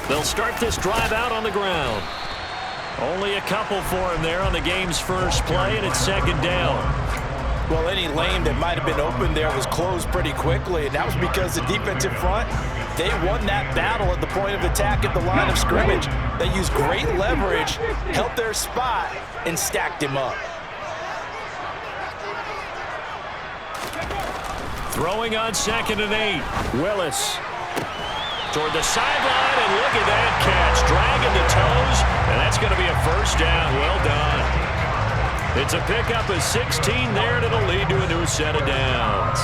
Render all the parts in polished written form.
They'll start this drive out on the ground. Only a couple for him there on the game's first play, and it's second down. Well, any lane that might have been open there was closed pretty quickly, and that was because the defensive front, they won that battle at the point of attack at the line of scrimmage. They used great leverage, held their spot, and stacked him up. Throwing on 2nd and 8. Willis toward the sideline, and look at that catch. Dragging the toes, and that's going to be a first down. Well done. It's a pickup of 16 there, and it'll lead to a new set of downs.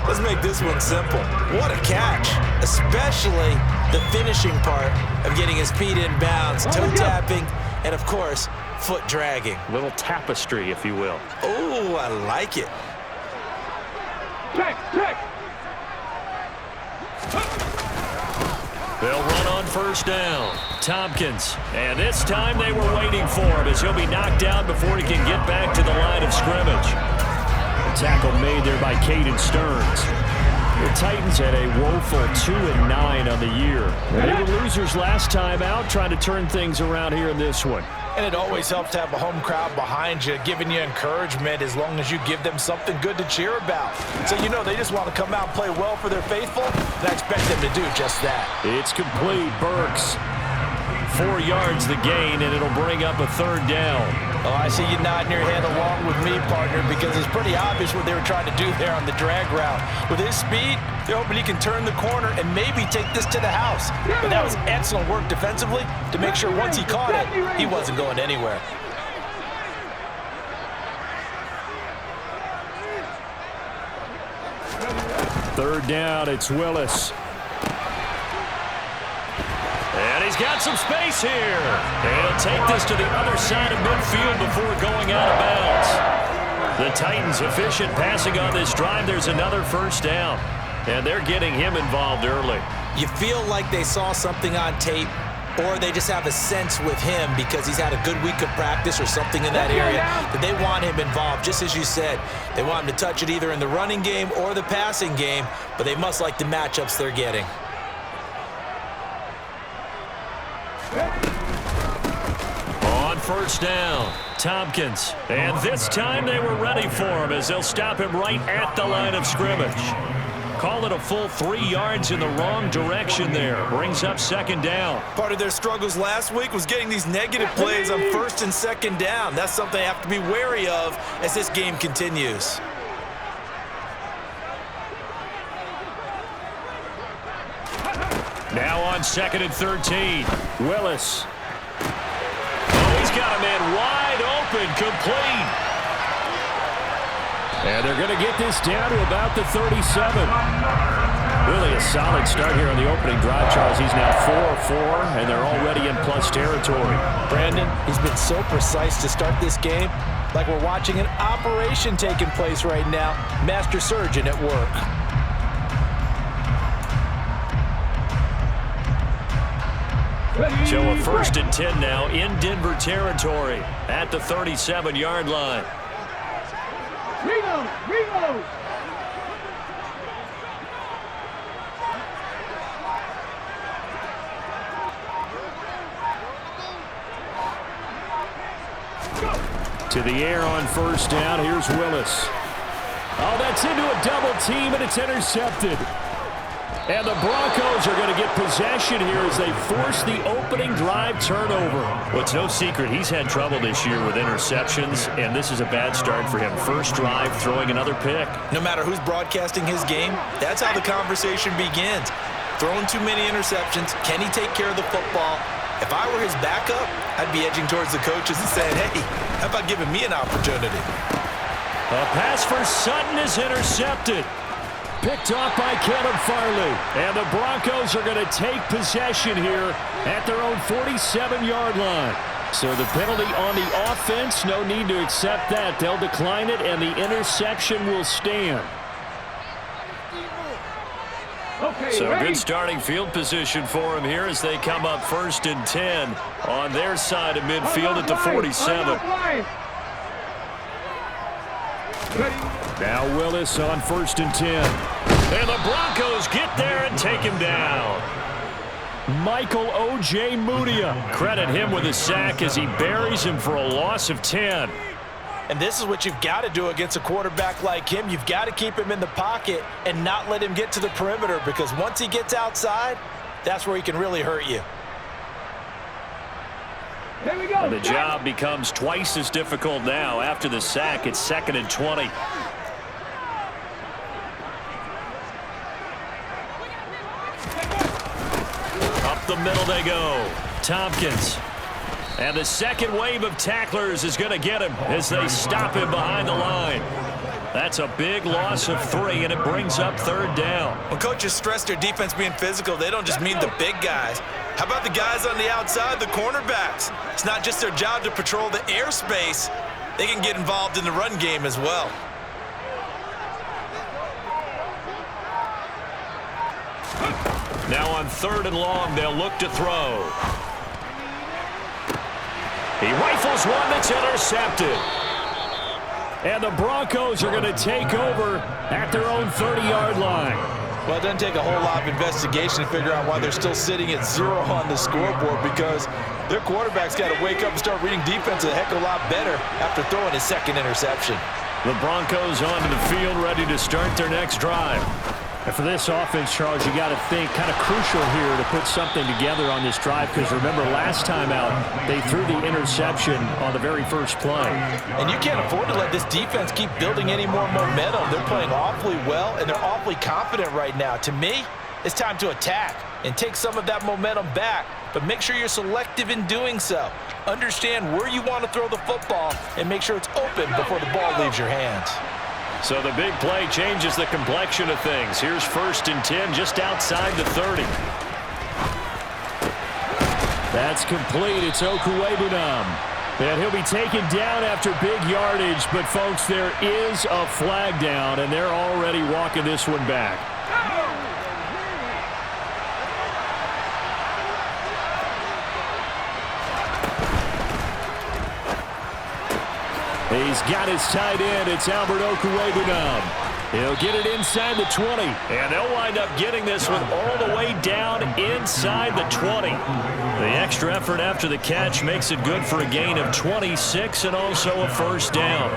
Let's make this one simple. What a catch, especially the finishing part of getting his feet in bounds, toe tapping, and of course, foot dragging. Little tapestry, if you will. Oh, I like it. They'll run on first down. Tompkins. And this time they were waiting for him as he'll be knocked out before he can get back to the line of scrimmage. A tackle made there by Caden Stearns. The Titans had a woeful 2-9 on the year. They were losers last time out, trying to turn things around here in this one. And it always helps to have a home crowd behind you, giving you encouragement as long as you give them something good to cheer about. So you know they just want to come out and play well for their faithful, and I expect them to do just that. It's complete. Burks. 4 yards the gain, and it'll bring up a third down. Oh, I see you nodding your head along with me, partner, because it's pretty obvious what they were trying to do there on the drag route. With his speed, they're hoping he can turn the corner and maybe take this to the house. But that was excellent work defensively to make sure once he caught it, he wasn't going anywhere. Third down, it's Willis. And he's got some space here. He'll take this to the other side of midfield before going out of bounds. The Titans efficient passing on this drive. There's another first down. And they're getting him involved early. You feel like they saw something on tape, or they just have a sense with him because he's had a good week of practice or something in that area that they want him involved. Just as you said, they want him to touch it either in the running game or the passing game, but they must like the matchups they're getting. On first down, Tompkins. And this time they were ready for him as they'll stop him right at the line of scrimmage. Call it a full 3 yards in the wrong direction there. Brings up second down. Part of their struggles last week was getting these negative plays on first and second down. That's something they have to be wary of as this game continues. Now on 2nd and 13. Willis. Oh, he's got a man wide open, complete. And they're going to get this down to about the 37. Really a solid start here on the opening drive, Charles. He's now 4-4, and they're already in plus territory. Brandon, he's been so precise to start this game, like we're watching an operation taking place right now. Master surgeon at work. So a 1st and 10 now in Denver territory at the 37-yard line. Reload! To the air on first down. Here's Willis. Oh, that's into a double team, and it's intercepted. And the Broncos are going to get possession here as they force the opening drive turnover. Well, it's no secret he's had trouble this year with interceptions, and this is a bad start for him. First drive, throwing another pick. No matter who's broadcasting his game, that's how the conversation begins. Throwing too many interceptions. Can he take care of the football? If I were his backup, I'd be edging towards the coaches and saying, hey, how about giving me an opportunity? A pass for Sutton is intercepted. Picked off by Caleb Farley. And the Broncos are going to take possession here at their own 47-yard line. So the penalty on the offense, no need to accept that. They'll decline it, and the interception will stand. So good starting field position for him here as they come up 1st and 10 on their side of midfield at the 47. Now Willis on 1st and 10. And the Broncos get there and take him down. Michael O.J. Mudia. Credit him with a sack as he buries him for a loss of 10. And this is what you've got to do against a quarterback like him. You've got to keep him in the pocket and not let him get to the perimeter, because once he gets outside, that's where he can really hurt you. Here we go. And the job becomes twice as difficult now. After the sack, it's 2nd and 20. Up the middle they go. Tompkins. And the second wave of tacklers is going to get him as they stop him behind the line. That's a big loss of 3, and it brings up 3rd down. When coaches stress their defense being physical, they don't just mean the big guys. How about the guys on the outside, the cornerbacks? It's not just their job to patrol the airspace. They can get involved in the run game as well. Now on 3rd and long, they'll look to throw. He rifles one that's intercepted. And the Broncos are going to take over at their own 30-yard line. Well, it doesn't take a whole lot of investigation to figure out why they're still sitting at 0 on the scoreboard, because their quarterback's got to wake up and start reading defense a heck of a lot better after throwing his 2nd interception. The Broncos onto the field, ready to start their next drive. And for this offense, Charles, you got to think kind of crucial here to put something together on this drive, because remember last time out they threw the interception on the very first play. And you can't afford to let this defense keep building any more momentum. They're playing awfully well, and they're awfully confident right now. To me, it's time to attack and take some of that momentum back, but make sure you're selective in doing so. Understand where you want to throw the football and make sure it's open before the ball leaves your hands. So the big play changes the complexion of things. Here's 1st and 10 just outside the 30. That's complete. It's Okuwebunam. And he'll be taken down after big yardage. But, folks, there is a flag down, and they're already walking this one back. He's got his tight end. It's Albert Okuwebunam. He'll get it inside the 20. And they'll wind up getting this one all the way down inside the 20. The extra effort after the catch makes it good for a gain of 26 and also a 1st down.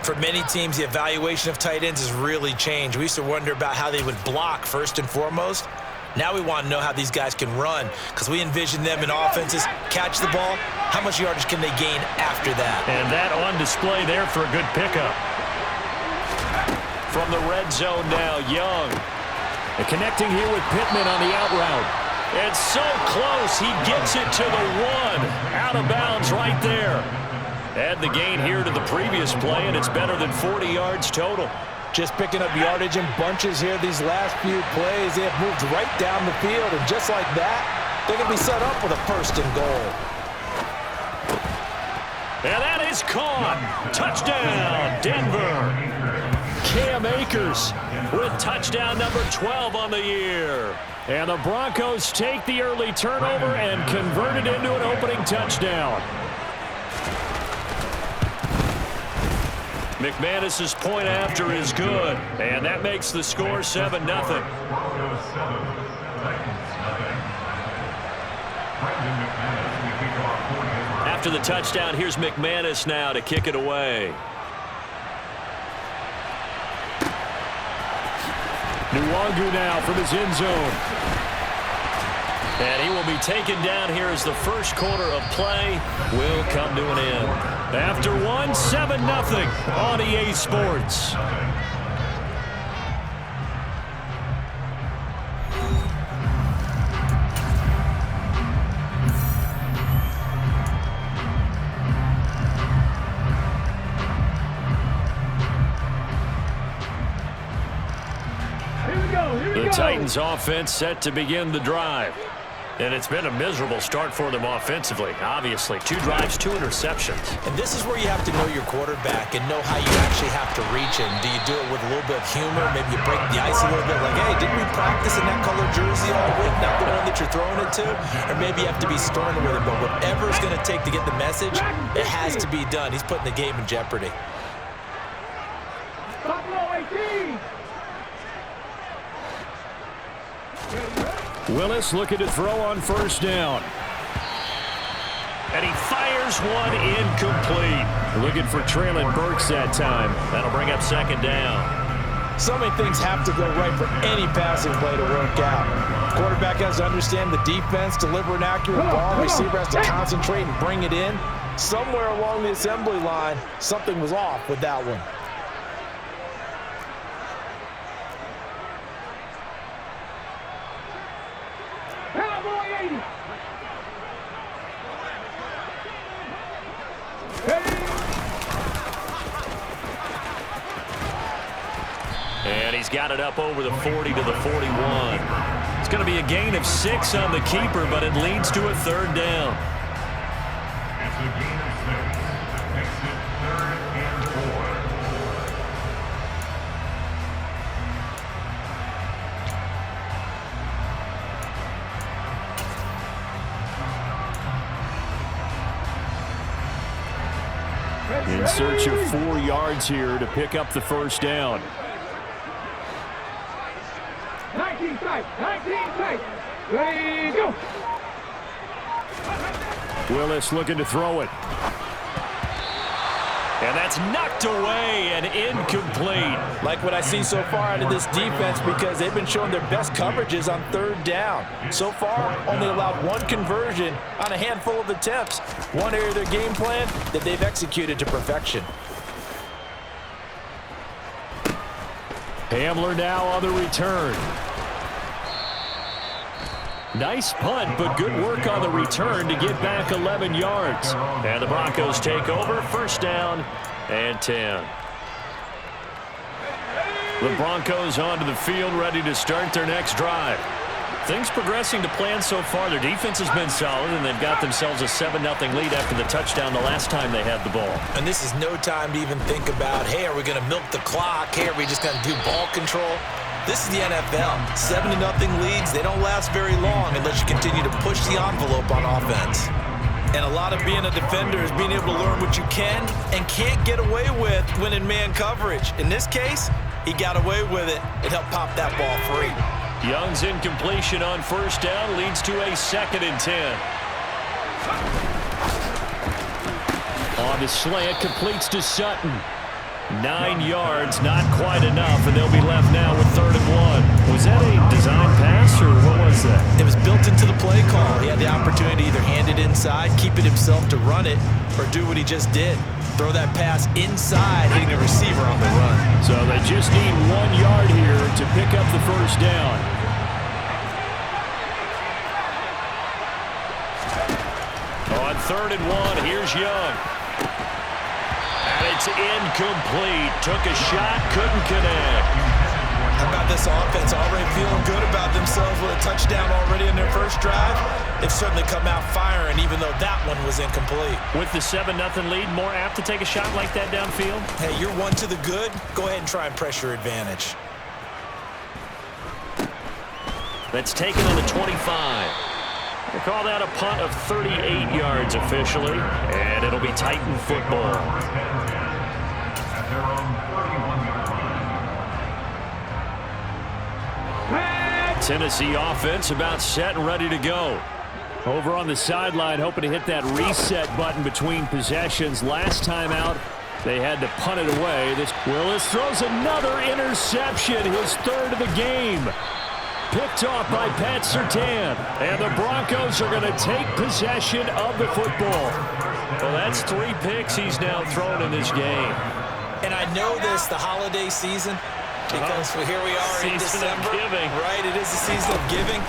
For many teams, the evaluation of tight ends has really changed. We used to wonder about how they would block first and foremost. Now we want to know how these guys can run, because we envision them in offenses catch the ball. How much yardage can they gain after that? And that on display there for a good pickup. From the red zone now, Young. And connecting here with Pittman on the out route. It's so close, he gets it to the 1. Out of bounds right there. Add the gain here to the previous play, and it's better than 40 yards total. Just picking up yardage in bunches here these last few plays. They have moved right down the field, and just like that, they're going to be set up with a 1st and goal. And that is caught. Touchdown, Denver. Cam Akers with touchdown number 12 on the year. And the Broncos take the early turnover and convert it into an opening touchdown. McManus's point after is good, and that makes the score 7-0. After the touchdown, here's McManus now to kick it away. Nwangu now from his end zone. And he will be taken down here as the first quarter of play will come to an end. After one, 7-0 on EA Sports. The Titans offense set to begin the drive. And it's been a miserable start for them offensively, obviously. 2 drives, 2 interceptions. And this is where you have to know your quarterback and know how you actually have to reach him. Do you do it with a little bit of humor? Maybe you break the ice a little bit, like, hey, didn't we practice in that color jersey all week, not the one that you're throwing it to? Or maybe you have to be stern with him. But whatever it's going to take to get the message, it has to be done. He's putting the game in jeopardy. Willis looking to throw on first down. And he fires one incomplete. Looking for Traylon Burks that time. That'll bring up second down. So many things have to go right for any passing play to work out. Quarterback has to understand the defense, deliver an accurate ball. Receiver has to concentrate and bring it in. Somewhere along the assembly line, something was off with that one. And he's got it up over the 40 to the 41. It's going to be a gain of 6 on the keeper, but it leads to a third down. It's a gain of 6. Makes it 3rd and 4. In search of 4 yards here to pick up the first down. 19 strike, 19 strike. Ready, go. Willis looking to throw it. And that's knocked away and incomplete. Like what I see so far out of this defense, because they've been showing their best coverages on third down. So far, only allowed 1 conversion on a handful of attempts. One area of their game plan that they've executed to perfection. Hamler now on the return. Nice punt, but good work on the return to get back 11 yards. And the Broncos take over, first down and 10. The Broncos onto the field, ready to start their next drive. Things progressing to plan so far. Their defense has been solid, and they've got themselves a 7-0 lead after the touchdown the last time they had the ball. And this is no time to even think about, hey, are we going to milk the clock? Hey, are we just going to do ball control? This is the NFL. 7-0 leads, they don't last very long unless you continue to push the envelope on offense. And a lot of being a defender is being able to learn what you can and can't get away with when in man coverage. In this case, he got away with it and helped pop that ball free. Young's incompletion on first down leads to a 2nd and 10. On the slant, completes to Sutton. 9 yards, not quite enough, and they'll be left now with 3rd and 1. Was that a design pass, or what was that? It was built into the play call. He had the opportunity to either hand it inside, keep it himself to run it, or do what he just did. Throw that pass inside, hitting a receiver on the run. So they just need 1 yard here to pick up the first down. On 3rd and 1, here's Young. And it's incomplete. Took a shot, couldn't connect. How about this offense already feeling good about themselves with a touchdown already in their first drive? They've certainly come out firing, even though that one was incomplete. With the 7-0 lead, more apt to take a shot like that downfield? Hey, you're one to the good. Go ahead and try and press your advantage. That's taken on the 25. They call that a punt of 38 yards officially, and it'll be Titan football. At their own 31-yard line. Tennessee offense about set and ready to go. Over on the sideline, hoping to hit that reset button between possessions. Last time out, they had to punt it away. Willis throws another interception, his 3rd of the game. Picked off by Pat Surtain. And the Broncos are going to take possession of the football. Well, that's 3 picks he's now thrown in this game. And I know this, the holiday season, because here we are in December. Right, it is the season of giving.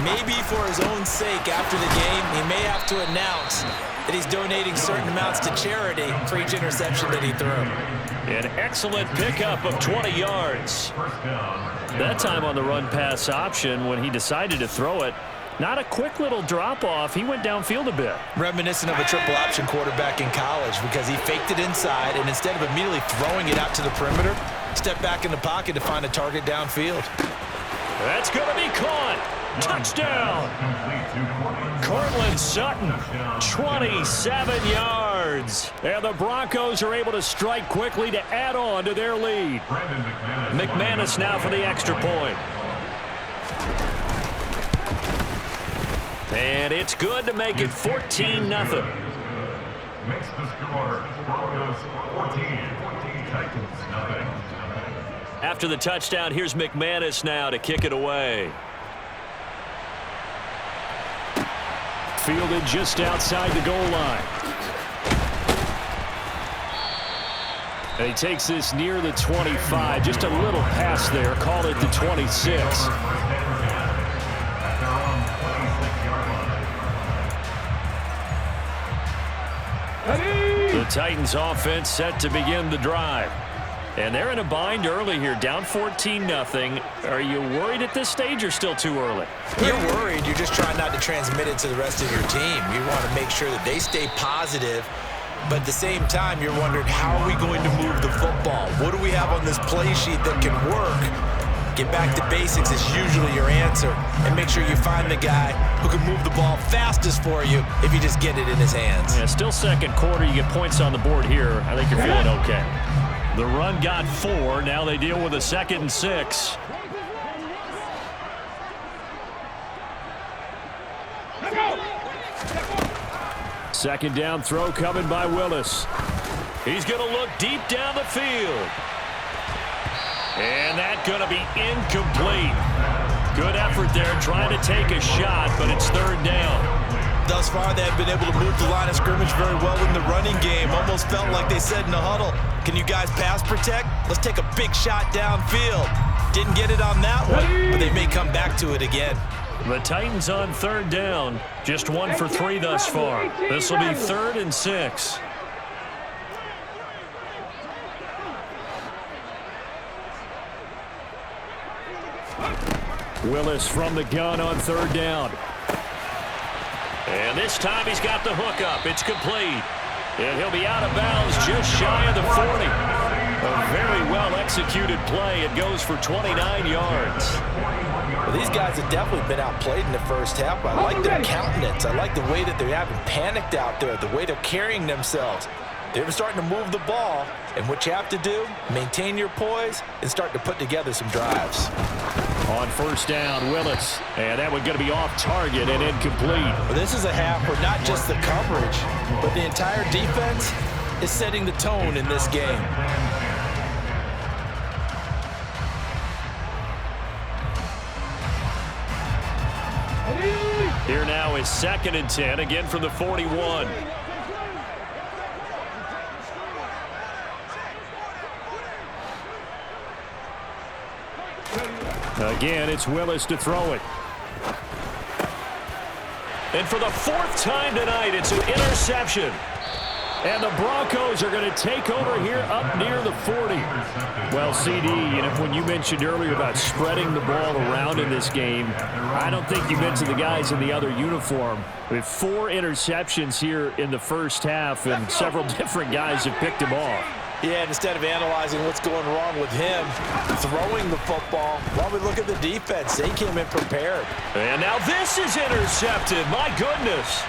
Maybe for his own sake after the game, he may have to announce that he's donating certain amounts to charity for each interception that he threw. An excellent pickup of 20 yards. That time on the run-pass option when he decided to throw it. Not a quick little drop-off. He went downfield a bit. Reminiscent of a triple option quarterback in college because he faked it inside, and instead of immediately throwing it out to the perimeter, stepped back in the pocket to find a target downfield. That's going to be caught. Touchdown. Cortland Sutton, 27 yards. And the Broncos are able to strike quickly to add on to their lead. McManus now for the extra point. And it's good to make it 14-0. Makes the score Broncos 14, Titans nothing. After the touchdown, here's McManus now to kick it away. Fielded just outside the goal line. And he takes this near the 25. Just a little pass there. Call it the 26. The Titans offense set to begin the drive. And they're in a bind early here, down 14-0. Are you worried at this stage or still too early? You're worried. You're just trying not to transmit it to the rest of your team. You want to make sure that they stay positive. But at the same time, you're wondering, how are we going to move the football? What do we have on this play sheet that can work? Get back to basics is usually your answer. And make sure you find the guy who can move the ball fastest for you if you just get it in his hands. Yeah, still second quarter. You get points on the board here. I think you're feeling okay. The run got 4. Now they deal with a 2nd and 6. Second down throw coming by Willis. He's going to look deep down the field. And that's going to be incomplete. Good effort there trying to take a shot, but it's 3rd down. Thus far, they have been able to move the line of scrimmage very well in the running game. Almost felt like they said in the huddle, can you guys pass protect? Let's take a big shot downfield. Didn't get it on that one, but they may come back to it again. The Titans on 3rd down. Just 1 for 3 thus far. This will be 3rd and 6. Willis from the gun on 3rd down. And this time he's got the hook up. It's complete. And he'll be out of bounds just shy of the 40. A very well-executed play. It goes for 29 yards. Well, these guys have definitely been outplayed in the first half. I like their countenance. I like the way that they haven't panicked out there, the way they're carrying themselves. They're starting to move the ball, and what you have to do, maintain your poise and start to put together some drives. On 1st down, Willis. And that one's going to be off target and incomplete. Well, this is a half where not just the coverage, but the entire defense is setting the tone in this game. Here now is 2nd and 10, again from the 41. Again, it's Willis to throw it. And for the 4th time tonight, it's an interception. And the Broncos are going to take over here up near the 40. Well, CD, when you mentioned earlier about spreading the ball around in this game, I don't think you mentioned the guys in the other uniform. We have 4 interceptions here in the first half, and several different guys have picked him off. Yeah, and instead of analyzing what's going wrong with him throwing the football, well, we look at the defense. They came in prepared. And now this is intercepted. My goodness.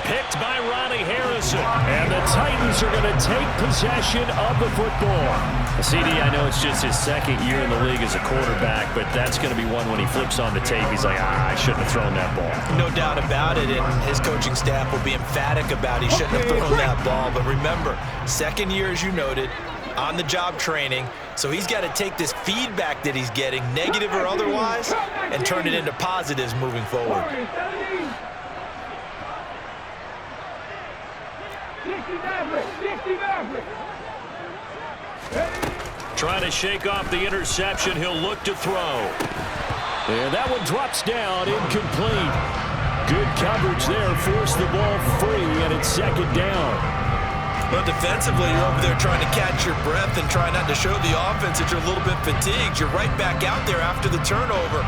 Picked by Ronnie Harrison. And the Titans are going to take possession of the football. CD, I know it's just his 2nd year in the league as a quarterback, but that's going to be one when he flips on the tape. He's like, I shouldn't have thrown that ball. No doubt about it, and his coaching staff will be emphatic about he shouldn't have thrown that ball. But remember, 2nd year, as you noted, on-the-job training. So he's got to take this feedback that he's getting, negative or otherwise, and turn it into positives moving forward. Trying to shake off the interception. He'll look to throw. And that one drops down, incomplete. Good coverage there. Forced the ball free, and it's 2nd down. But defensively, you're over there trying to catch your breath and try not to show the offense that you're a little bit fatigued. You're right back out there after the turnover.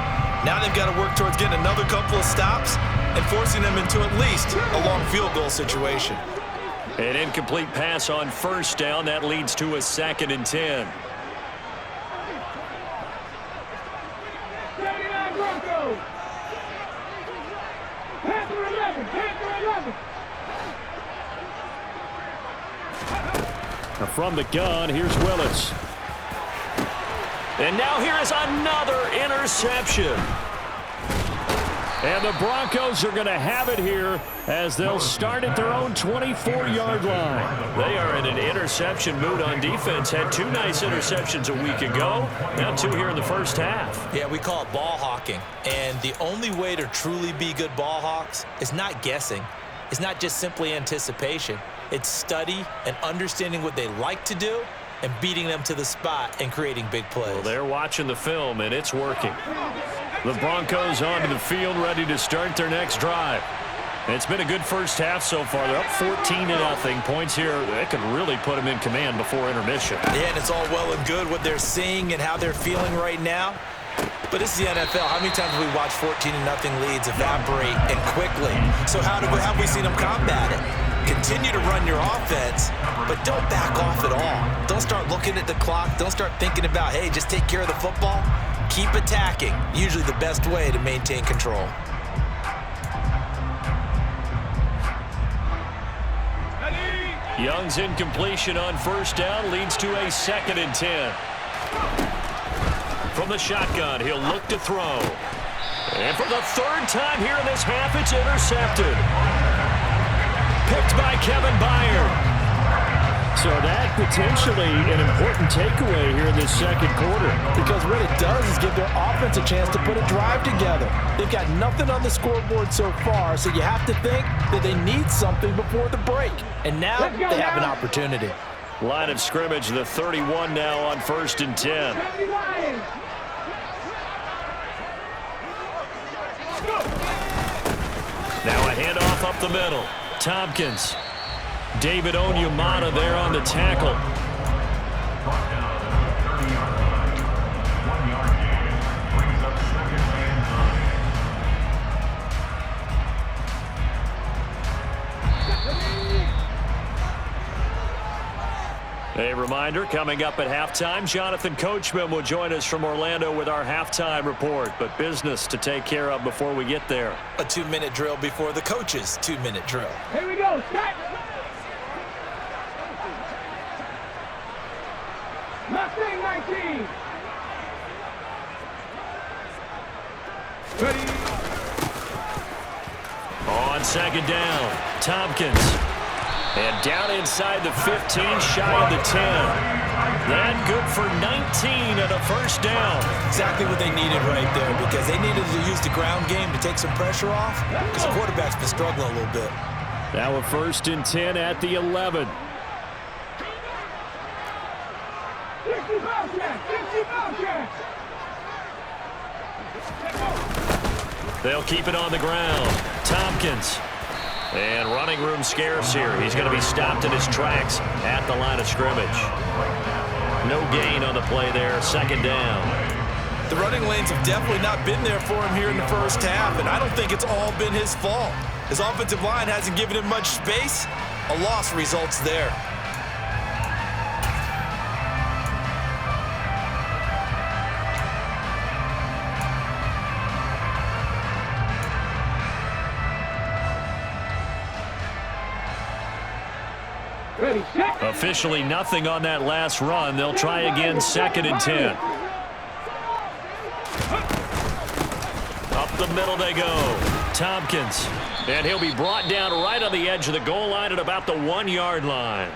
Now they've got to work towards getting another couple of stops and forcing them into at least a long field goal situation. An incomplete pass on 1st down. That leads to a 2nd and 10. Broncos. Panther 11. Now from the gun, here's Willis. And now here is another interception. And the Broncos are going to have it here as they'll start at their own 24-yard line. They are in an interception mood on defense. Had 2 nice interceptions a week ago. Now 2 here in the first half. Yeah, we call it ball hawking. And the only way to truly be good ball hawks is not guessing. It's not just simply anticipation. It's study and understanding what they like to do and beating them to the spot and creating big plays. Well, they're watching the film, and it's working. The Broncos onto the field, ready to start their next drive. And it's been a good first half so far. They're up 14-0. Points here, that could really put them in command before intermission. Yeah, and it's all well and good what they're seeing and how they're feeling right now. But this is the NFL. How many times have we watched 14-0 leads evaporate and quickly? So how have we seen them combat it? Continue to run your offense, but don't back off at all. Don't start looking at the clock. Don't start thinking about, hey, just take care of the football. Keep attacking. Usually the best way to maintain control. Young's incompletion on first down leads to a 2nd and 10. From the shotgun, he'll look to throw. And for the 3rd time here in this half, it's intercepted. Picked by Kevin Byard. So that potentially an important takeaway here in this second quarter. Because what it does is give their offense a chance to put a drive together. They've got nothing on the scoreboard so far, so you have to think that they need something before the break. And now they have an opportunity. Line of scrimmage, the 31 now on 1st and 10. Now a handoff up the middle. Tompkins. David Onyemata there on the tackle. A reminder, coming up at halftime, Jonathan Coachman will join us from Orlando with our halftime report, but business to take care of before we get there. A 2-minute drill before the coach's 2-minute drill. Here we go. Set. Mustang 19. Ready. On 2nd down, Tompkins. And down inside the 15, shy of the 10. That good for 19 and a 1st down. Exactly what they needed right there, because they needed to use the ground game to take some pressure off, because the quarterback's been struggling a little bit. Now a 1st and 10 at the 11. 60 ball check. 60 ball check. They'll keep it on the ground. Tompkins. And running room scarce here. He's going to be stopped in his tracks at the line of scrimmage. No gain on the play there. 2nd down. The running lanes have definitely not been there for him here in the first half, and I don't think it's all been his fault. His offensive line hasn't given him much space. A loss results there. Ready, set. Officially nothing on that last run. They'll try again 2nd and 10. Up the middle they go. Tompkins. And he'll be brought down right on the edge of the goal line at about the 1-yard line.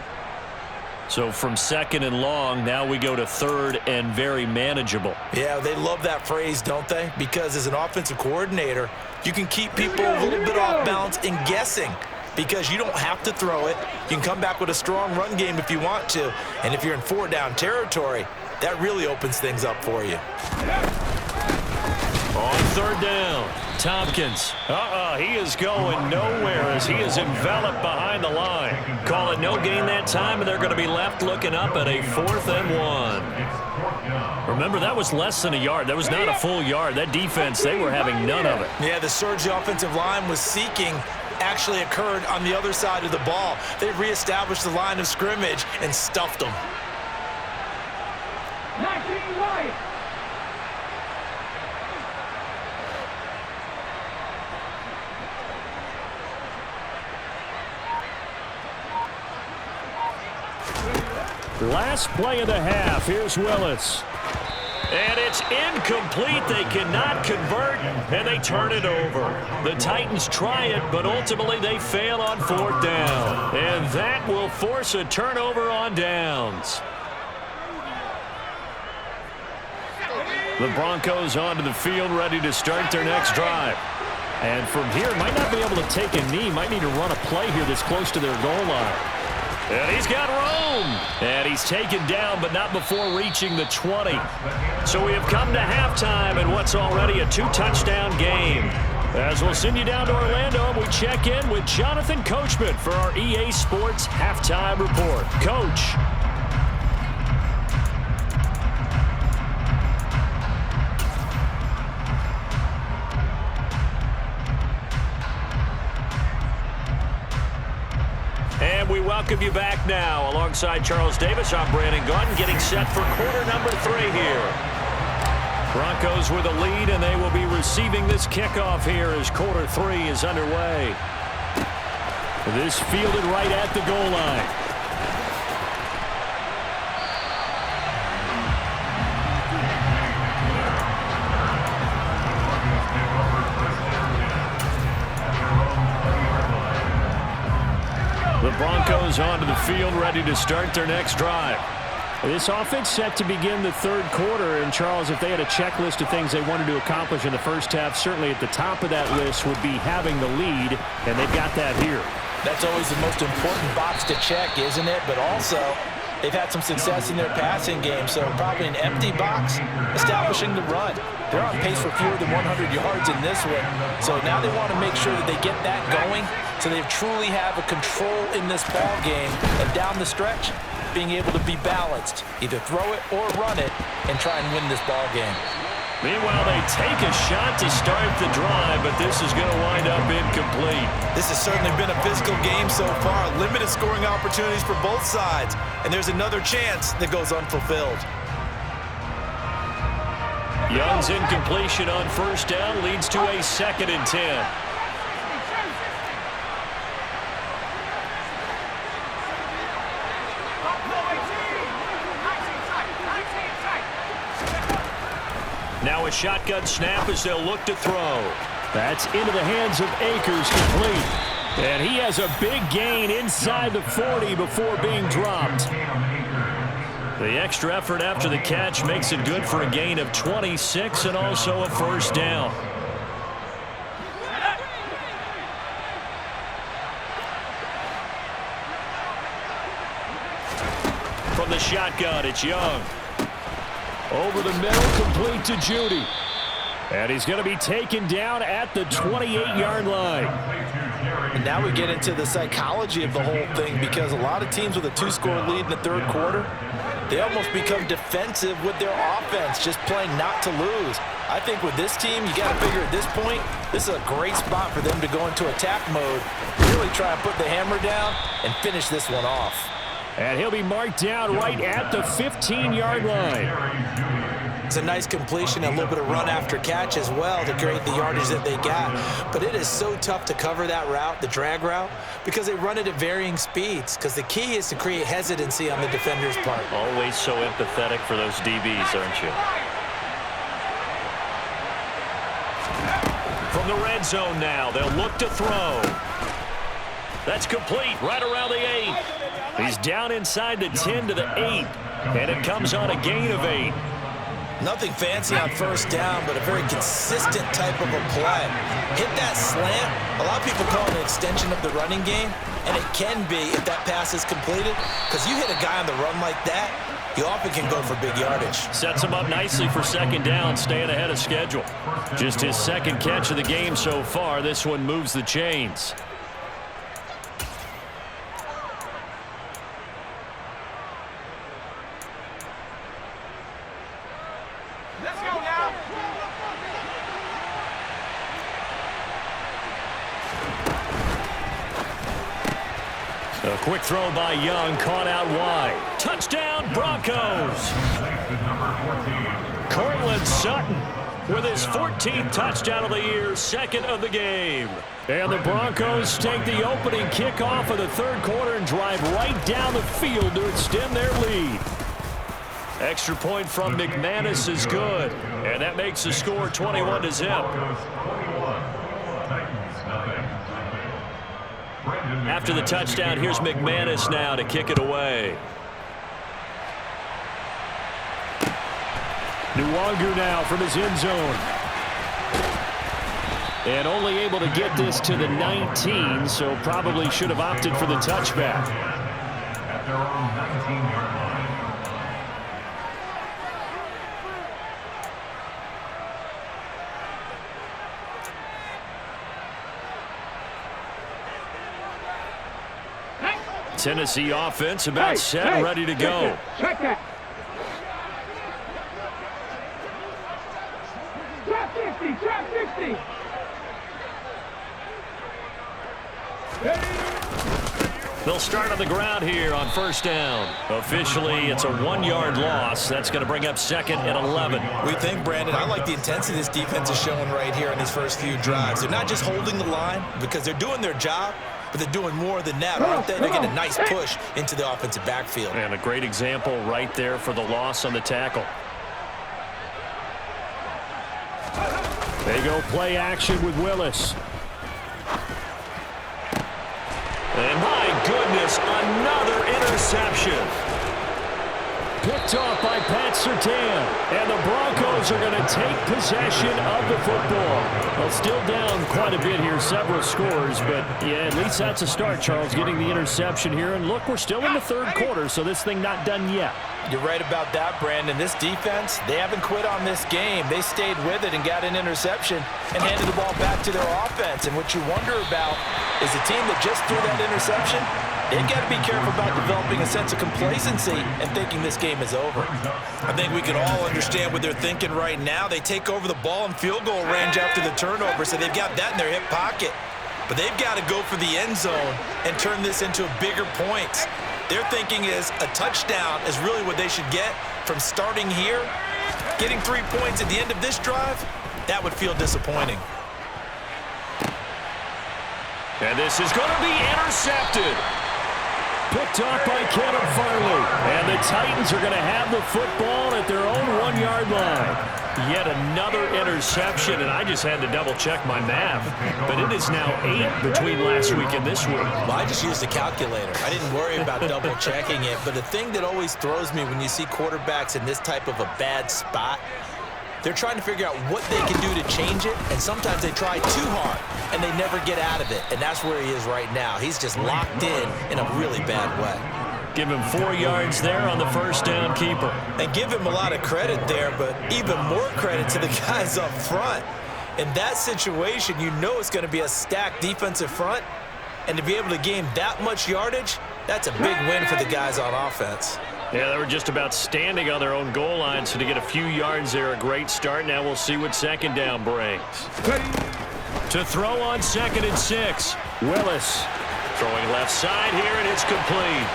So from 2nd and long, now we go to 3rd and very manageable. Yeah, they love that phrase, don't they? Because as an offensive coordinator, you can keep people a little bit off balance in guessing, because you don't have to throw it. You can come back with a strong run game if you want to. And if you're in 4-down territory, that really opens things up for you. On 3rd down, Tompkins. He is going nowhere as he is enveloped behind the line. Call it no gain that time, and they're going to be left looking up at a 4th and 1. Remember, that was less than a yard. That was not a full yard. That defense, they were having none of it. Yeah, the surge the offensive line was seeking actually occurred on the other side of the ball. They reestablished the line of scrimmage and stuffed them. 19 right. Last play of the half. Here's Willis. And it's incomplete. They cannot convert, and they turn it over. The Titans try it, but ultimately they fail on 4th down. And that will force a turnover on downs. The Broncos onto the field, ready to start their next drive. And from here, might not be able to take a knee. Might need to run a play here that's close to their goal line. And he's got room. And he's taken down, but not before reaching the 20. So we have come to halftime in what's already a 2-touchdown game. As we'll send you down to Orlando, we check in with Jonathan Coachman for our EA Sports Halftime Report. Coach. And we welcome you back now. Alongside Charles Davis, I'm Brandon Gaudin, getting set for quarter number 3 here. Broncos with a lead, and they will be receiving this kickoff here as quarter 3 is underway. This fielded right at the goal line. The Broncos onto the field, ready to start their next drive. This offense set to begin the 3rd quarter, and Charles, if they had a checklist of things they wanted to accomplish in the first half, certainly at the top of that list would be having the lead, and they've got that here. That's always the most important box to check, isn't it? But also, they've had some success in their passing game, so probably an empty box, establishing the run. They're on pace for fewer than 100 yards in this one, so now they want to make sure that they get that going so they truly have a control in this ball game, and down the stretch, being able to be balanced, either throw it or run it, and try and win this ball game. Meanwhile, they take a shot to start the drive, but this is going to wind up incomplete. This has certainly been a physical game so far. Limited scoring opportunities for both sides. And there's another chance that goes unfulfilled. Young's incompletion on 1st down leads to a 2nd and 10. Now a shotgun snap as they'll look to throw. That's into the hands of Akers, complete. And he has a big gain inside the 40 before being dropped. The extra effort after the catch makes it good for a gain of 26 and also a 1st down. From the shotgun, it's Young. Over the middle, complete to Judy. And he's going to be taken down at the 28-yard line. And now we get into the psychology of the whole thing, because a lot of teams with a 2-score lead in the 3rd quarter, they almost become defensive with their offense, just playing not to lose. I think with this team, you got to figure at this point, this is a great spot for them to go into attack mode, really try and put the hammer down and finish this one off. And he'll be marked down right at the 15-yard line. It's a nice completion, a little bit of run after catch as well to create the yardage that they got. But it is so tough to cover that route, the drag route, because they run it at varying speeds. Because the key is to create hesitancy on the defender's part. Always so empathetic for those DBs, aren't you? From the red zone now, they'll look to throw. That's complete right around the 8. He's down inside the 10 to the 8, and it comes on a gain of 8. Nothing fancy on 1st down, but a very consistent type of a play. Hit that slant. A lot of people call it an extension of the running game, and it can be if that pass is completed, because you hit a guy on the run like that, you often can go for big yardage. Sets him up nicely for 2nd down, staying ahead of schedule. Just his 2nd catch of the game so far. This one moves the chains. A quick throw by Young, caught out wide. Touchdown, Broncos! Cortland Sutton with his 14th touchdown of the year, 2nd of the game. And the Broncos take the opening kickoff of the 3rd quarter and drive right down the field to extend their lead. Extra point from McManus is good, and that makes the score 21-0. After the touchdown, here's McManus now to kick it away. Nwangu now from his end zone. And only able to get this to the 19, so probably should have opted for the touchback. At their own 19-yard line. Tennessee offense about set and ready to go. Check that. Drop 50, drop 50. They'll start on the ground here on first down. Officially, it's a 1-yard loss. That's going to bring up second and 11. We think, Brandon, I like the intensity this defense is showing right here in these first few drives. They're not just holding the line because they're doing their job, but they're doing more than that, aren't they? They're getting a nice push into the offensive backfield. And a great example right there for the loss on the tackle. They go play action with Willis. And my goodness, another interception. Picked off by Pat Surtain. And the Broncos are going to take possession of the football. Well, still down quite a bit here, several scores, but yeah, at least that's a start, Charles, getting the interception here. And look, we're still in the third quarter, so this thing not done yet. You're right about that, Brandon. This defense, they haven't quit on this game. They stayed with it and got an interception and handed the ball back to their offense. And what you wonder about is the team that just threw that interception, they've got to be careful about developing a sense of complacency and thinking this game is over. I think we can all understand what they're thinking right now. They take over the ball in field goal range after the turnover, so they've got that in their hip pocket. But they've got to go for the end zone and turn this into bigger points. Their thinking is a touchdown is really what they should get from starting here. Getting 3 points at the end of this drive, that would feel disappointing. And this is going to be intercepted. Picked off by Kevin Farley. And the Titans are going to have the football at their own 1-yard line. Yet another interception, and I just had to double-check my math. But it is now 8 between last week and this week. Well, I just used a calculator. I didn't worry about double-checking it. But the thing that always throws me when you see quarterbacks in this type of a bad spot, they're trying to figure out what they can do to change it, and sometimes they try too hard, and they never get out of it. And that's where he is right now. He's just locked in a really bad way. Give him 4 yards there on the first down keeper. And give him a lot of credit there, but even more credit to the guys up front. In that situation, you know it's going to be a stacked defensive front, and to be able to gain that much yardage, that's a big win for the guys on offense. Yeah, they were just about standing on their own goal line, so to get a few yards there, a great start. Now we'll see what second down brings. To throw on 2nd and 6, Willis. Throwing left side here, and it's complete.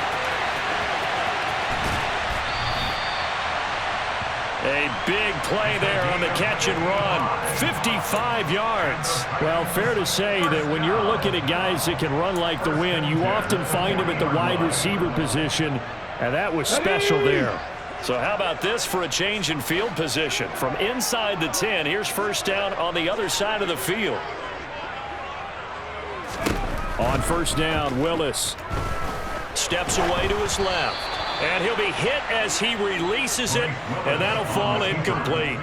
A big play there on the catch and run. 55 yards. Well, fair to say that when you're looking at guys that can run like the wind, you often find them at the wide receiver position, and that was special there. So how about this for a change in field position? From inside the 10, here's first down on the other side of the field. On first down, Willis steps away to his left. And he'll be hit as he releases it, and that'll fall incomplete.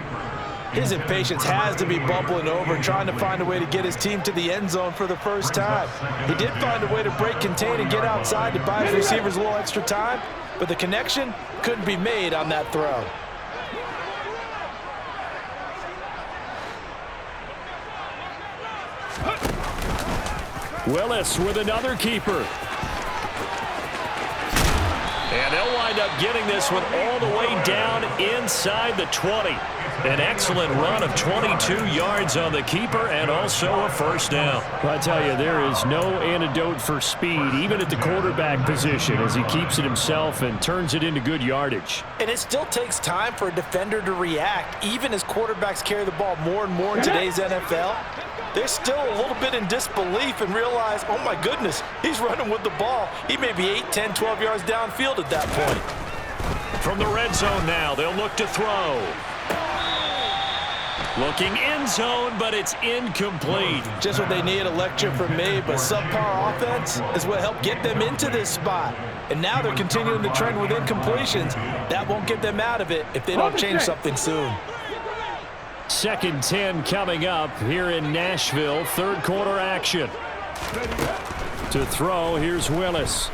His impatience has to be bubbling over, trying to find a way to get his team to the end zone for the first time. He did find a way to break contain and get outside to buy his receivers a little extra time, but the connection couldn't be made on that throw. Willis with another keeper. And they'll wind up getting this one all the way down inside the 20. An excellent run of 22 yards on the keeper and also a first down. Well, I tell you, there is no antidote for speed, even at the quarterback position, as he keeps it himself and turns it into good yardage. And it still takes time for a defender to react, even as quarterbacks carry the ball more and more in today's NFL. They're still a little bit in disbelief and realize, oh my goodness, he's running with the ball. He may be 8, 10, 12 yards downfield at that point. From the red zone now, they'll look to throw. Looking end zone, but it's incomplete. Just what they need, a lecture from me, but subpar offense is what helped get them into this spot. And now they're continuing the trend with incompletions. That won't get them out of it if they don't change something soon. 2nd and 10 coming up here in Nashville. Third quarter action. To throw, here's Willis.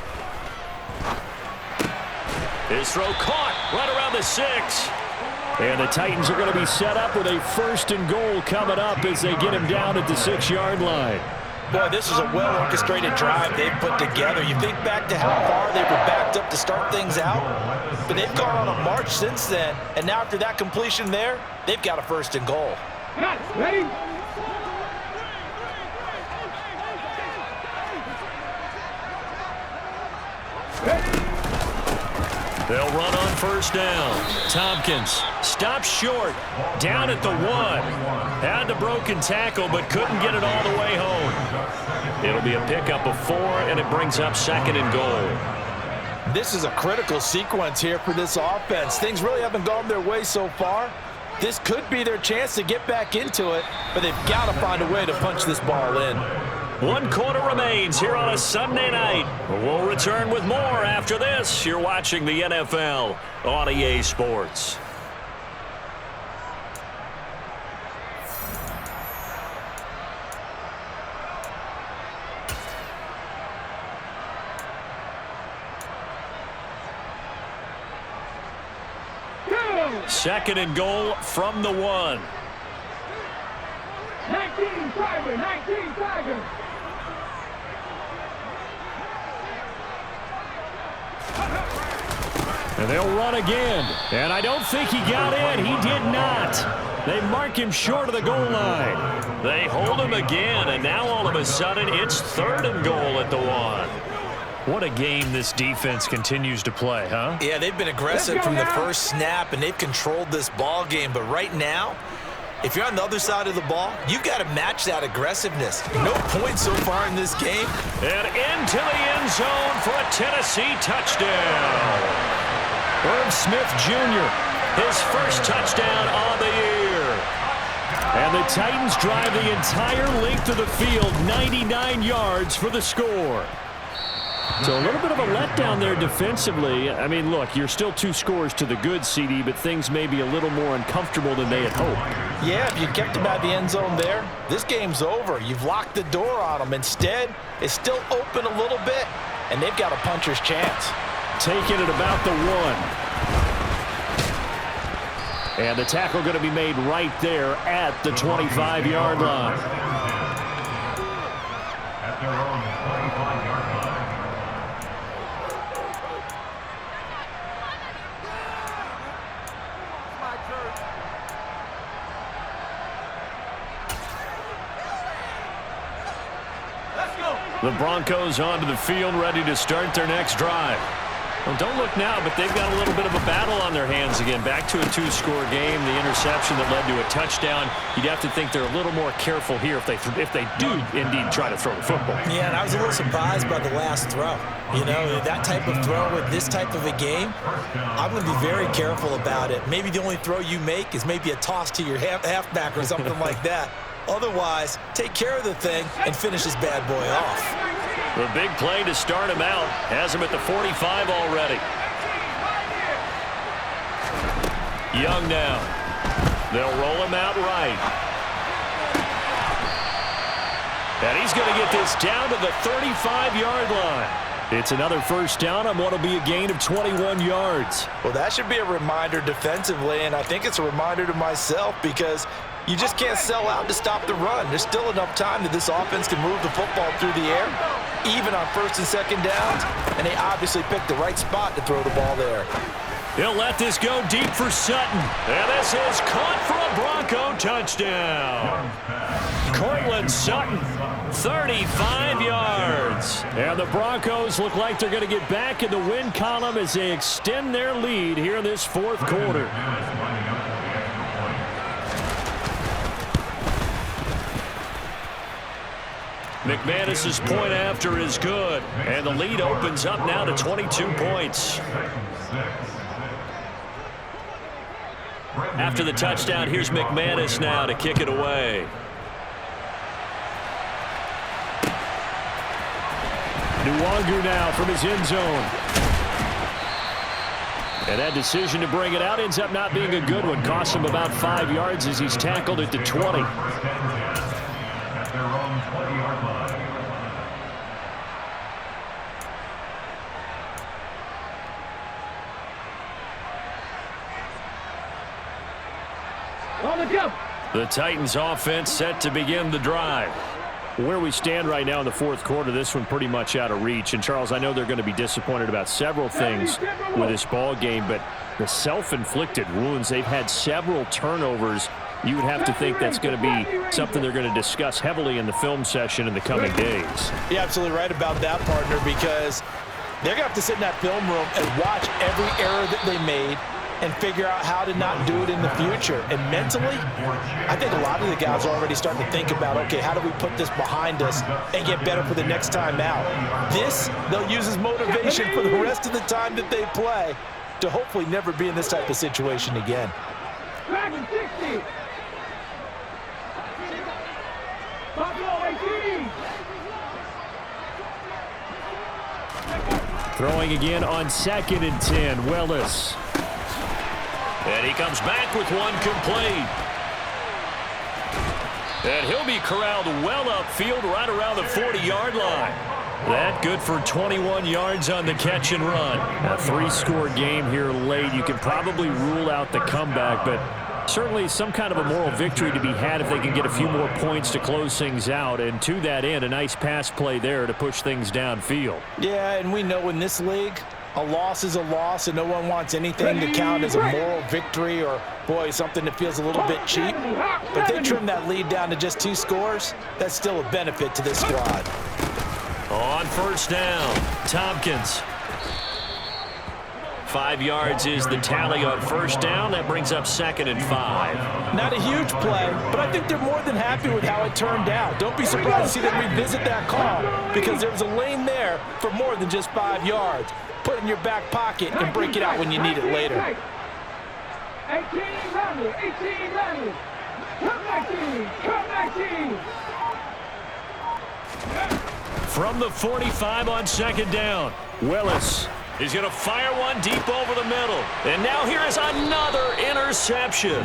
His throw caught right around the 6. And the Titans are going to be set up with a 1st and goal coming up as they get him down at the 6-yard line. Boy, this is a well-orchestrated drive they've put together. You think back to how far they were backed up to start things out, but they've gone on a march since then, and now after that completion there, they've got a 1st and goal. Ready? They'll run on 1st down. Tompkins stops short, down at the 1. Had the broken tackle, but couldn't get it all the way home. It'll be a pickup of 4, and it brings up 2nd and goal. This is a critical sequence here for this offense. Things really haven't gone their way so far. This could be their chance to get back into it, but they've got to find a way to punch this ball in. 1 quarter remains here on a Sunday night. We'll return with more after this. You're watching the NFL on EA Sports. Second and goal from the 1. 19 Tiger, 19 Tiger. And they'll run again. And I don't think he got in. He did not. They mark him short of the goal line. They hold him again, and now all of a sudden it's 3rd and goal at the 1. What a game this defense continues to play, huh? Yeah, they've been aggressive from the first snap, and they've controlled this ball game. But right now, if you're on the other side of the ball, you've got to match that aggressiveness. No points so far in this game. And into the end zone for a Tennessee touchdown. Irv Smith Jr., his first touchdown on the year. And the Titans drive the entire length of the field, 99 yards for the score. So a little bit of a letdown there defensively. I mean, look, you're still 2 scores to the good, CD, but things may be a little more uncomfortable than they had hoped. Yeah, if you kept them out the end zone there, this game's over. You've locked the door on them. Instead, it's still open a little bit, and they've got a puncher's chance. Taking it about the 1. And the tackle going to be made right there at the 25-yard line. At their own 25-yard line. The Broncos onto the field, ready to start their next drive. Well, don't look now, but they've got a little bit of a battle on their hands again. Back to a 2-score game. The interception that led to a touchdown. You'd have to think they're a little more careful here if they do indeed try to throw the football. Yeah, and I was a little surprised by the last throw. You know, that type of throw with this type of a game, I'm going to be very careful about it. Maybe the only throw you make is maybe a toss to your halfback or something like that. Otherwise, take care of the thing and finish this bad boy off. The big play to start him out has him at the 45 already. Young now. They'll roll him out right. And he's going to get this down to the 35-yard line. It's another 1st down on what will be a gain of 21 yards. Well, that should be a reminder defensively, and I think it's a reminder to myself because you just can't sell out to stop the run. There's still enough time that this offense can move the football through the air, even on 1st and 2nd downs, and they obviously picked the right spot to throw the ball there. He'll let this go deep for Sutton. And this is caught for a Bronco touchdown. Cortland Sutton, 35 yards. And the Broncos look like they're going to get back in the win column as they extend their lead here in this 4th quarter. McManus's point after is good, and the lead opens up now to 22 points. After the touchdown, here's McManus now to kick it away. Nwangu now from his end zone. And that decision to bring it out ends up not being a good one. Costs him about 5 yards as he's tackled at the 20. At their own 20-yard line. On the jump. The Titans offense set to begin the drive. Where we stand right now in the fourth quarter, this one pretty much out of reach. And, Charles, I know they're going to be disappointed about several things with this ball game, but the self-inflicted wounds, they've had several turnovers. You would have to think that's going to be something they're going to discuss heavily in the film session in the coming days. You're absolutely right about that, partner, because they're going to have to sit in that film room and watch every error that they made and figure out how to not do it in the future. And mentally, I think a lot of the guys are already starting to think about, okay, how do we put this behind us and get better for the next time out? This, they'll use as motivation for the rest of the time that they play to hopefully never be in this type of situation again. Back in 60. Buffalo 18. Throwing again on 2nd and 10, Willis. And he comes back with one complete. And he'll be corralled well upfield right around the 40-yard line. That good for 21 yards on the catch and run. A 3-score game here late. You can probably rule out the comeback, but certainly some kind of a moral victory to be had if they can get a few more points to close things out. And to that end, a nice pass play there to push things downfield. Yeah, and we know in this league, a loss is a loss, and no one wants anything to count as a moral victory or, boy, something that feels a little bit cheap. But they trim that lead down to just 2 scores. That's still a benefit to this squad. On first down, Tompkins. 5 yards is the tally on first down. That brings up 2nd and 5. Not a huge play, but I think they're more than happy with how it turned out. Don't be surprised to see them revisit that call because there was a lane there for more than just 5 yards. Put it in your back pocket and break it out when you need it later. 18 Randall, 18 Randall. Come 19, come 19. From the 45 on 2nd down, Willis. He's going to fire one deep over the middle. And now here is another interception.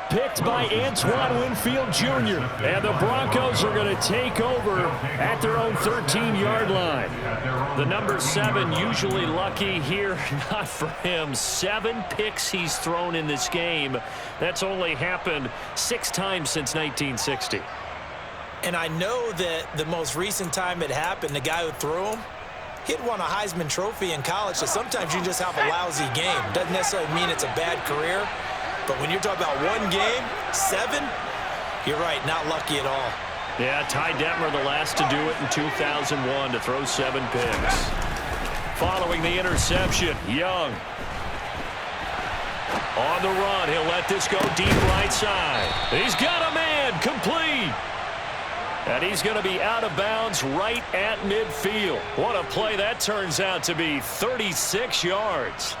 Picked by Antoine Winfield Jr. And the Broncos are going to take over at their own 13-yard line. The number 7 usually lucky here. Not for him. 7 picks he's thrown in this game. That's only happened 6 times since 1960. And I know that the most recent time it happened, the guy who threw him, he'd won a Heisman Trophy in college, so sometimes you just have a lousy game. Doesn't necessarily mean it's a bad career, but when you're talking about one game, 7, you're right, not lucky at all. Yeah, Ty Detmer the last to do it in 2001 to throw 7 picks. Following the interception, Young. On the run, he'll let this go deep right side. He's got a man, complete. And he's going to be out of bounds right at midfield. What a play that turns out to be, 36 yards.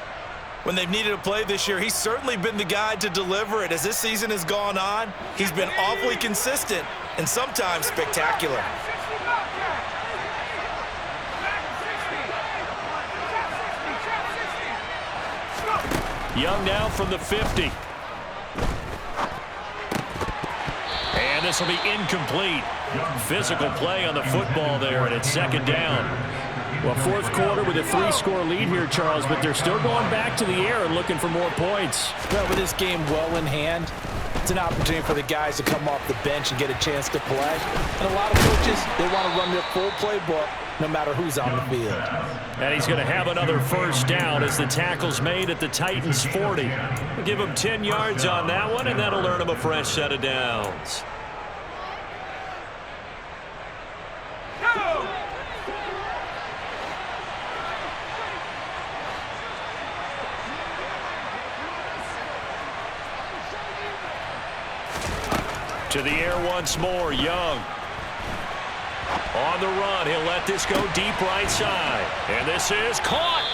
When they've needed a play this year, he's certainly been the guy to deliver it. As this season has gone on, he's been awfully consistent and sometimes spectacular. Young now from the 50. And this will be incomplete. Physical play on the football there, and it's 2nd down. Well, fourth quarter with a 3-score lead here, Charles, but they're still going back to the air and looking for more points. Well, with this game well in hand, it's an opportunity for the guys to come off the bench and get a chance to play. And a lot of coaches, they want to run their full playbook no matter who's on the field. And he's going to have another first down as the tackle's made at the Titans' 40. We'll give him 10 yards on that one, and that'll earn him a fresh set of downs. To the air once more, Young. On the run, he'll let this go deep right side. And this is caught.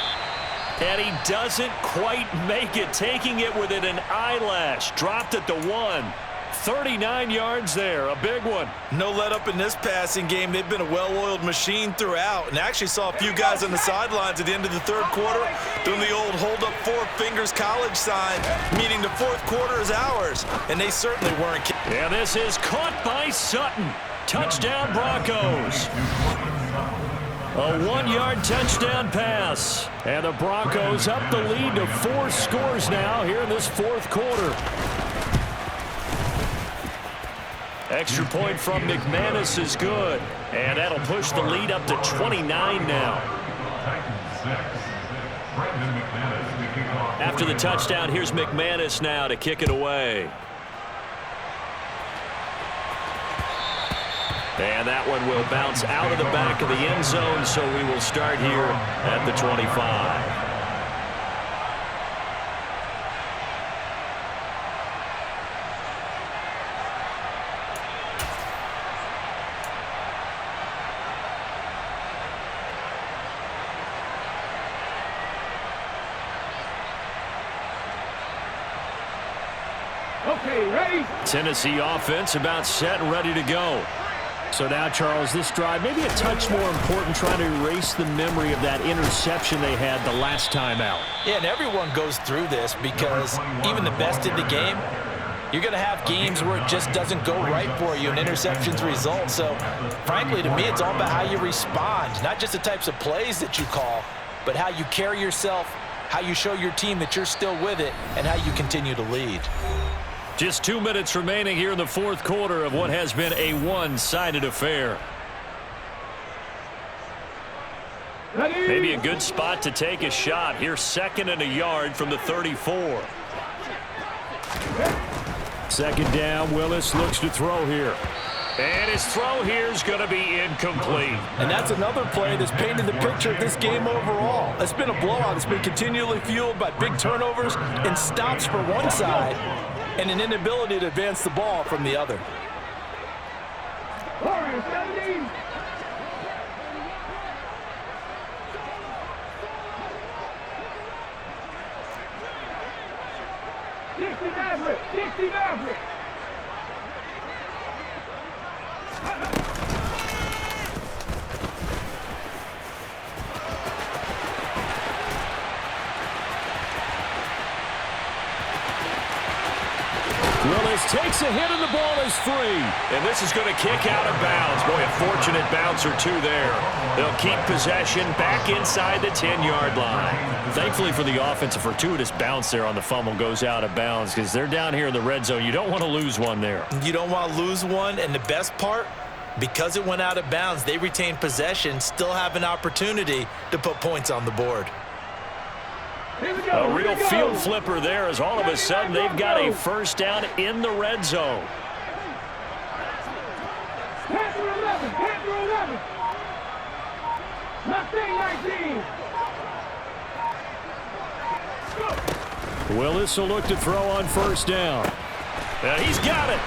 And he doesn't quite make it, taking it within an eyelash. Dropped at the 1. 39 yards there, a big one. No let up in this passing game. They've been a well-oiled machine throughout, and actually saw a few guys on the sidelines at the end of the third quarter doing the old hold up 4 fingers college sign, meaning the fourth quarter is ours, and they certainly weren't. And this is caught by Sutton. Touchdown Broncos. A 1-yard touchdown pass. And the Broncos up the lead to 4 scores now here in this fourth quarter. Extra point from McManus is good. And that'll push the lead up to 29 now. After the touchdown, here's McManus now to kick it away. And that one will bounce out of the back of the end zone, so we will start here at the 25. Okay, ready? Tennessee offense about set and ready to go. So now, Charles, this drive maybe a touch more important, trying to erase the memory of that interception they had the last time out. Yeah, and everyone goes through this because even the best in the game, you're going to have games where it just doesn't go right for you and interceptions result. So, frankly, to me, it's all about how you respond, not just the types of plays that you call, but how you carry yourself, how you show your team that you're still with it, and how you continue to lead. Just 2 minutes remaining here in the fourth quarter of what has been a one-sided affair. Ready? Maybe a good spot to take a shot. Here's 2nd and a yard from the 34. Second down, Willis looks to throw here. And his throw here is going to be incomplete. And that's another play that's painted the picture of this game overall. It's been a blowout. It's been continually fueled by big turnovers and stops for one side, and an inability to advance the ball from the other. Warriors, 17. Maverick. Willis takes a hit and the ball is free. And this is going to kick out of bounds. Boy, a fortunate bounce or two there. They'll keep possession back inside the 10-yard line. Thankfully for the offense, a fortuitous bounce there on the fumble goes out of bounds because they're down here in the red zone. You don't want to lose one there. You don't want to lose one, and the best part, because it went out of bounds, they retain possession, still have an opportunity to put points on the board. A real field flipper there as all of a sudden they've got a first down in the red zone. Panther 11. Mustang 19. Willis will look to throw on first down. And he's got it.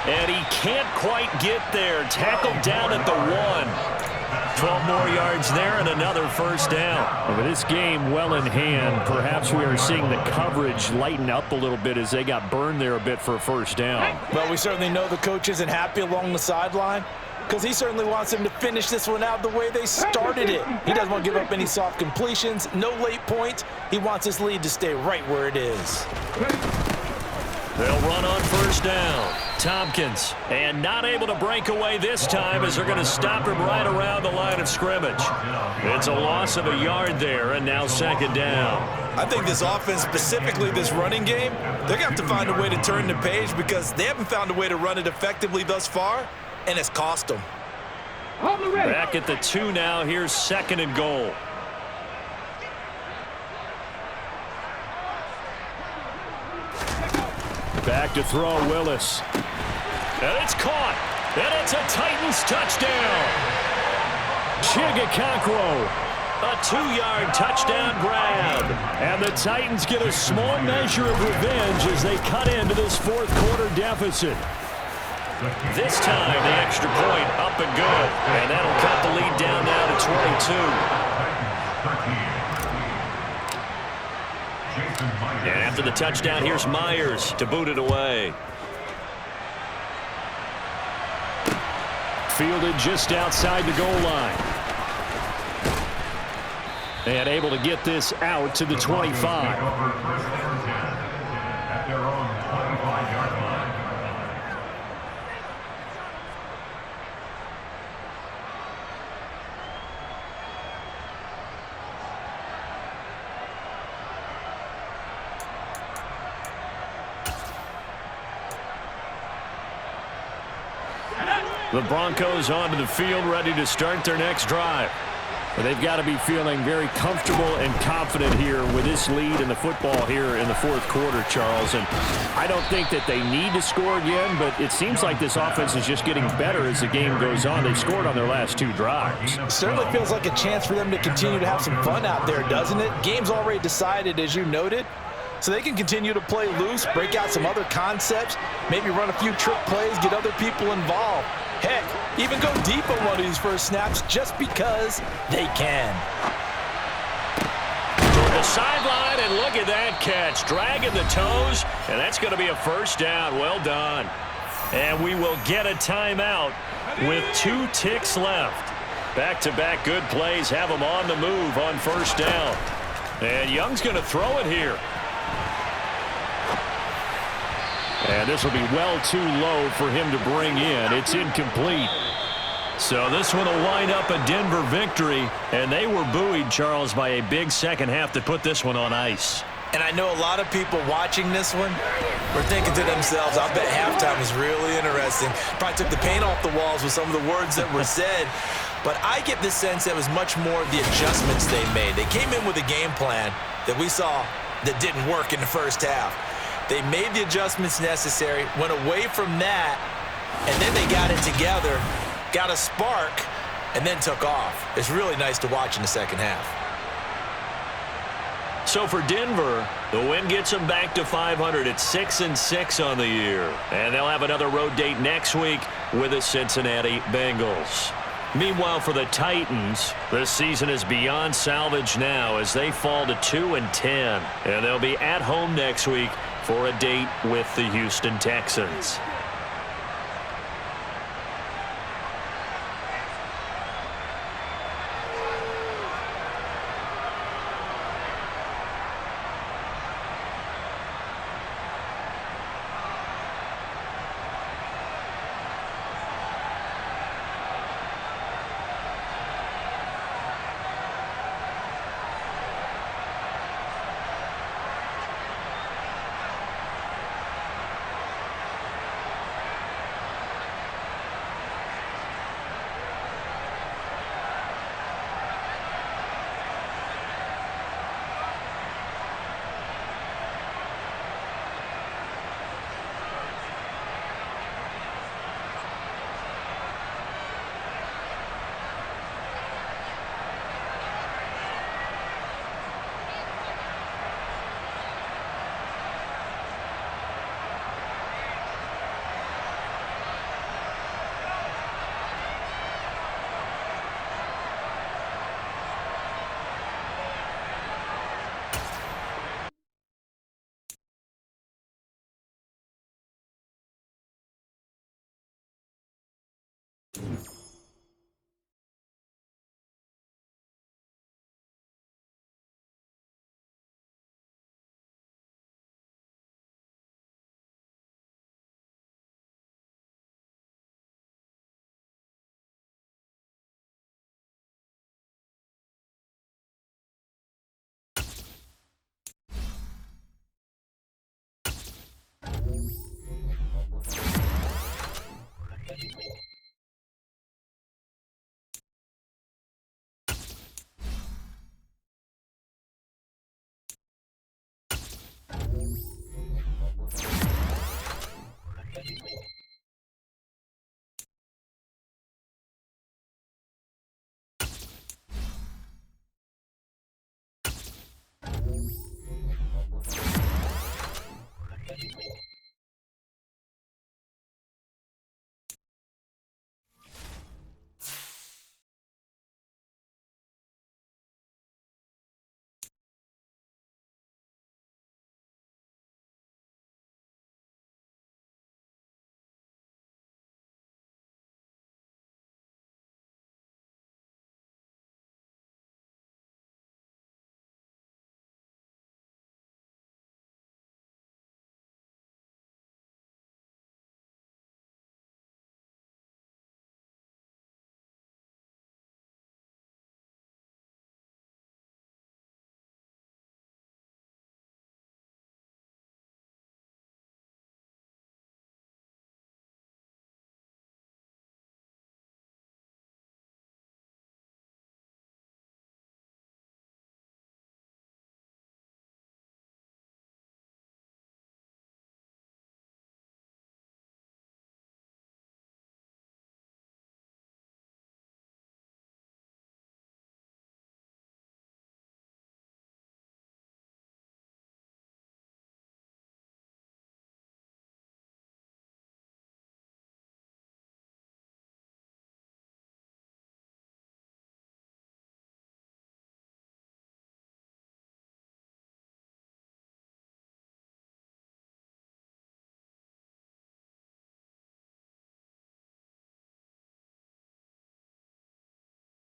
And he can't quite get there. Tackled down at the 1. 12 more yards there and another first down. With this game well in hand, perhaps we are seeing the coverage lighten up a little bit as they got burned there a bit for a first down. Well, we certainly know the coach isn't happy along the sideline because he certainly wants them to finish this one out the way they started it. He doesn't want to give up any soft completions, no late points. He wants his lead to stay right where it is. They'll run on first down. Tompkins, and not able to break away this time as they're going to stop him right around the line of scrimmage. It's a loss of a yard there, and now second down. I think this offense, specifically this running game, they're going to have to find a way to turn the page because they haven't found a way to run it effectively thus far, and it's cost them. Back at the 2 now. Here's 2nd and goal. Back to throw, Willis. And it's caught. And it's a Titans touchdown. Chigakankro. A 2-yard touchdown grab. And the Titans get a small measure of revenge as they cut into this fourth quarter deficit. This time, the extra point up and good. And that'll cut the lead down now to 22. After the touchdown, here's Myers to boot it away. Fielded just outside the goal line. And able to get this out to the 25. At their own 25-yard line. The Broncos onto the field, ready to start their next drive. But they've got to be feeling very comfortable and confident here with this lead in the football here in the fourth quarter, Charles. And I don't think that they need to score again, but it seems like this offense is just getting better as the game goes on. They've scored on their last 2 drives. Certainly feels like a chance for them to continue to have some fun out there, doesn't it? Game's already decided, as you noted. So they can continue to play loose, break out some other concepts, maybe run a few trick plays, get other people involved. Heck, even go deep on one of these first snaps just because they can. Toward the sideline, and look at that catch. Dragging the toes, and that's going to be a first down. Well done. And we will get a timeout with 2 ticks left. Back-to-back good plays have them on the move on first down. And Young's going to throw it here. And this will be well too low for him to bring in. It's incomplete. So this one will wind up a Denver victory. And they were buoyed, Charles, by a big second half to put this one on ice. And I know a lot of people watching this one were thinking to themselves, I bet halftime was really interesting. Probably took the paint off the walls with some of the words that were said. But I get the sense that was much more of the adjustments they made. They came in with a game plan that we saw that didn't work in the first half. They made the adjustments necessary, went away from that, and then they got it together, got a spark, and then took off. It's really nice to watch in the second half. So for Denver, the win gets them back to 500 at 6-6 on the year. And they'll have another road date next week with the Cincinnati Bengals. Meanwhile, for the Titans, this season is beyond salvage now as they fall to 2-10. And they'll be at home next week for a date with the Houston Texans.